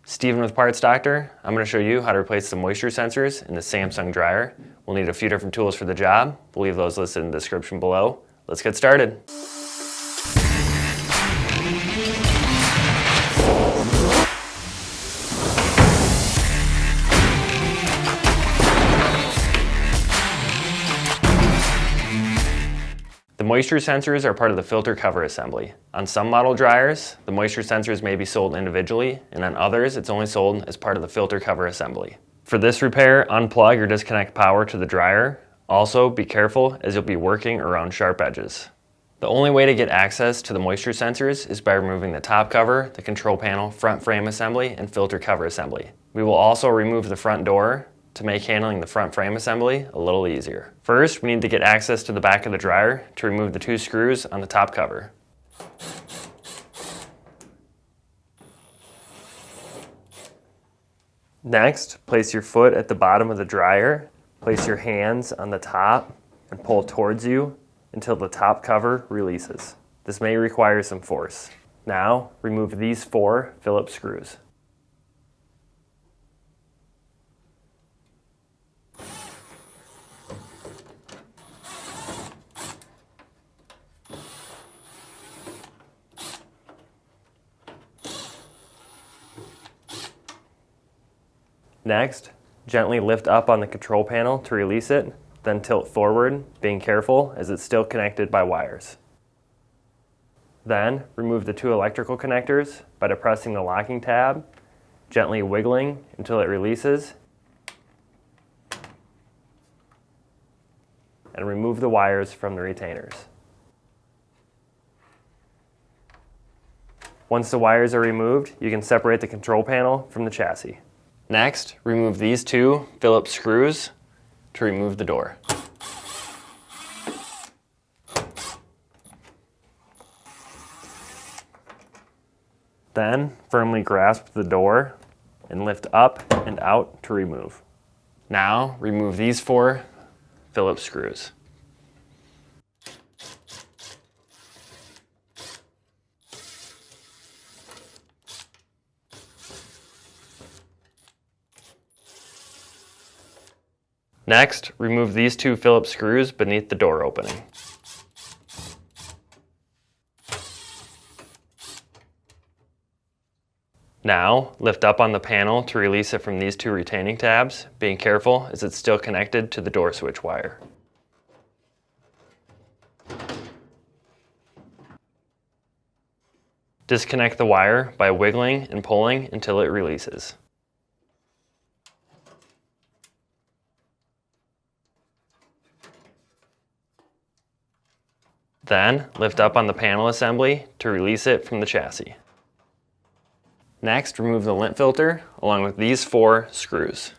Steven with Parts Doctor. I'm going to show you how to replace the moisture sensors in the Samsung dryer. We'll need a few different tools for the job. We'll leave those listed in the description below. Let's get started. The moisture sensors are part of the filter cover assembly. On some model dryers, the moisture sensors may be sold individually, and on others, it's only sold as part of the filter cover assembly. For this repair, unplug or disconnect power to the dryer. Also, be careful as you'll be working around sharp edges. The only way to get access to the moisture sensors is by removing the top cover, the control panel, front frame assembly, and filter cover assembly. We will also remove the front door to make handling the front frame assembly a little easier. First, we need to get access to the back of the dryer to remove the two screws on the top cover. Next, place your foot at the bottom of the dryer, place your hands on the top, and pull towards you until the top cover releases. This may require some force. Now, remove these 4 Phillips screws. Next, gently lift up on the control panel to release it, then tilt forward, being careful as it's still connected by wires. Then, remove the 2 electrical connectors by depressing the locking tab, gently wiggling until it releases, and remove the wires from the retainers. Once the wires are removed, you can separate the control panel from the chassis. Next, remove these 2 Phillips screws to remove the door. Then, firmly grasp the door and lift up and out to remove. Now, remove these 4 Phillips screws. Next, remove these 2 Phillips screws beneath the door opening. Now, lift up on the panel to release it from these 2 retaining tabs, being careful as it's still connected to the door switch wire. Disconnect the wire by wiggling and pulling until it releases. Then, lift up on the panel assembly to release it from the chassis. Next, remove the lint filter along with these 4 screws.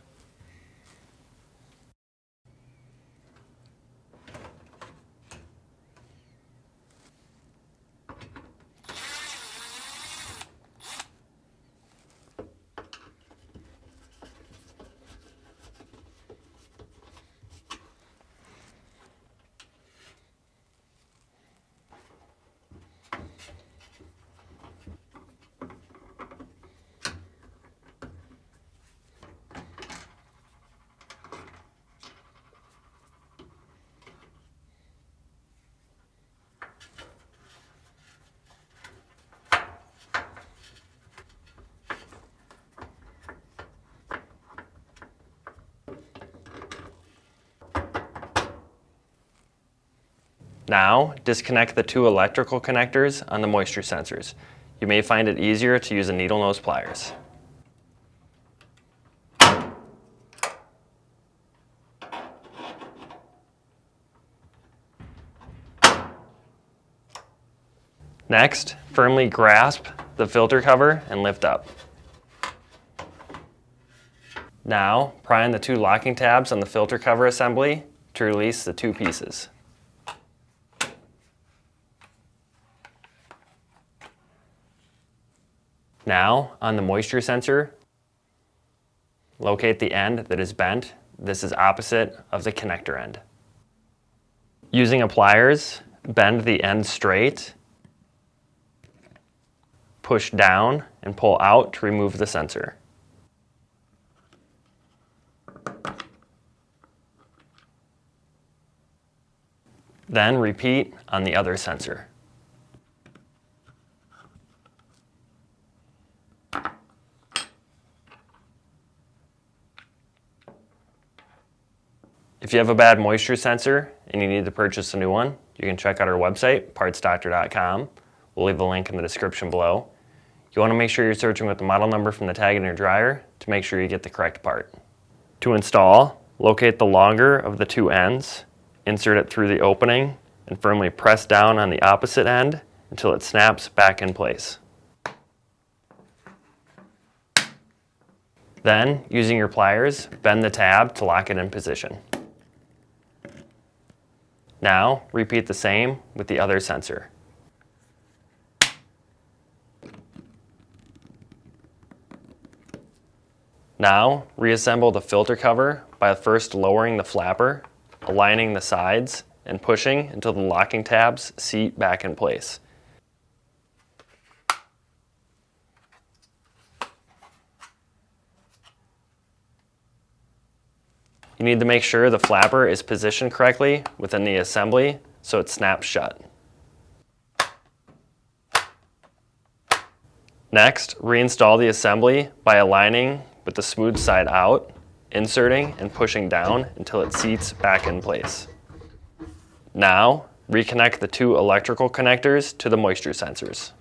Now, disconnect the 2 electrical connectors on the moisture sensors. You may find it easier to use a needle nose pliers. Next, firmly grasp the filter cover and lift up. Now, pry on the 2 locking tabs on the filter cover assembly to release the 2 pieces. Now, on the moisture sensor, locate the end that is bent. This is opposite of the connector end. Using a pliers, bend the end straight. push down and pull out to remove the sensor. Then repeat on the other sensor. If you have a bad moisture sensor and you need to purchase a new one, you can check out our website, partsdoctor.com. We'll leave a link in the description below. You want to make sure you're searching with the model number from the tag in your dryer to make sure you get the correct part. To install, locate the longer of the two ends, insert it through the opening, and firmly press down on the opposite end until it snaps back in place. Then, using your pliers, bend the tab to lock it in position. Now, repeat the same with the other sensor. Now, reassemble the filter cover by first lowering the flapper, aligning the sides, and pushing until the locking tabs seat back in place. You need to make sure the flapper is positioned correctly within the assembly so it snaps shut. Next, reinstall the assembly by aligning with the smooth side out, inserting and pushing down until it seats back in place. Now, reconnect the two electrical connectors to the moisture sensors.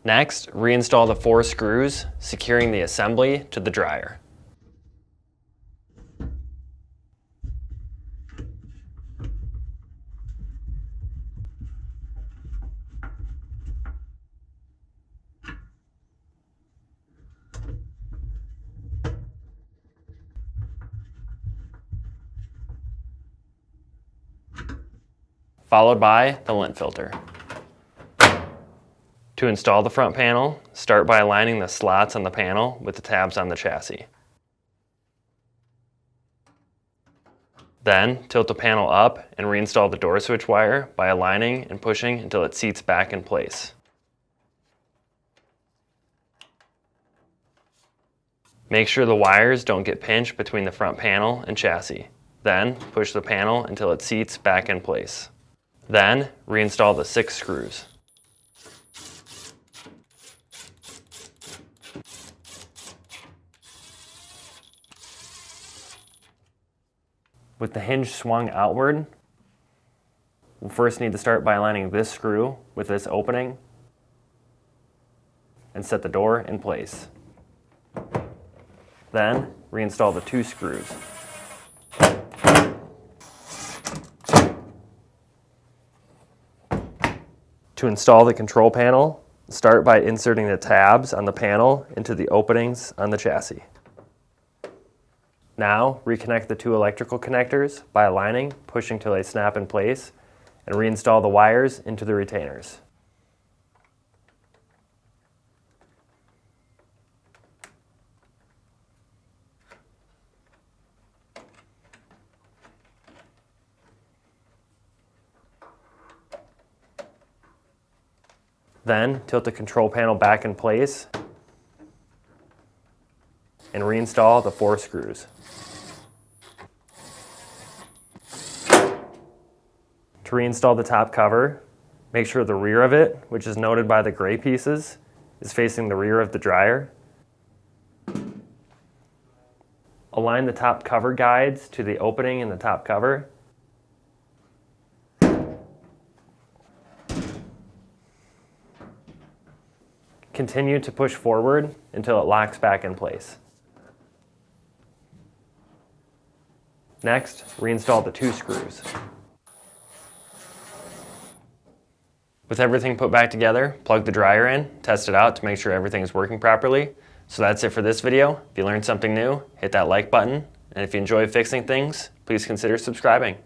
Next, reinstall the 4 screws, securing the assembly to the dryer. Followed by the lint filter. To install the front panel, start by aligning the slots on the panel with the tabs on the chassis. Then, tilt the panel up and reinstall the door switch wire by aligning and pushing until it seats back in place. Make sure the wires don't get pinched between the front panel and chassis. Then, push the panel until it seats back in place. Then, reinstall the 6 screws. With the hinge swung outward, we'll first need to start by aligning this screw with this opening and set the door in place. Then, reinstall the 2 screws. To install the control panel, start by inserting the tabs on the panel into the openings on the chassis. Now, reconnect the 2 electrical connectors by aligning, pushing till they snap in place, and reinstall the wires into the retainers. Then, tilt the control panel back in place and reinstall the 4 screws. To reinstall the top cover, make sure the rear of it, which is noted by the gray pieces, is facing the rear of the dryer. Align the top cover guides to the opening in the top cover. Continue to push forward until it locks back in place. Next, reinstall the 2 screws. With everything put back together, plug the dryer in, test it out to make sure everything is working properly. So that's it for this video. If you learned something new, hit that like button. And if you enjoy fixing things, please consider subscribing.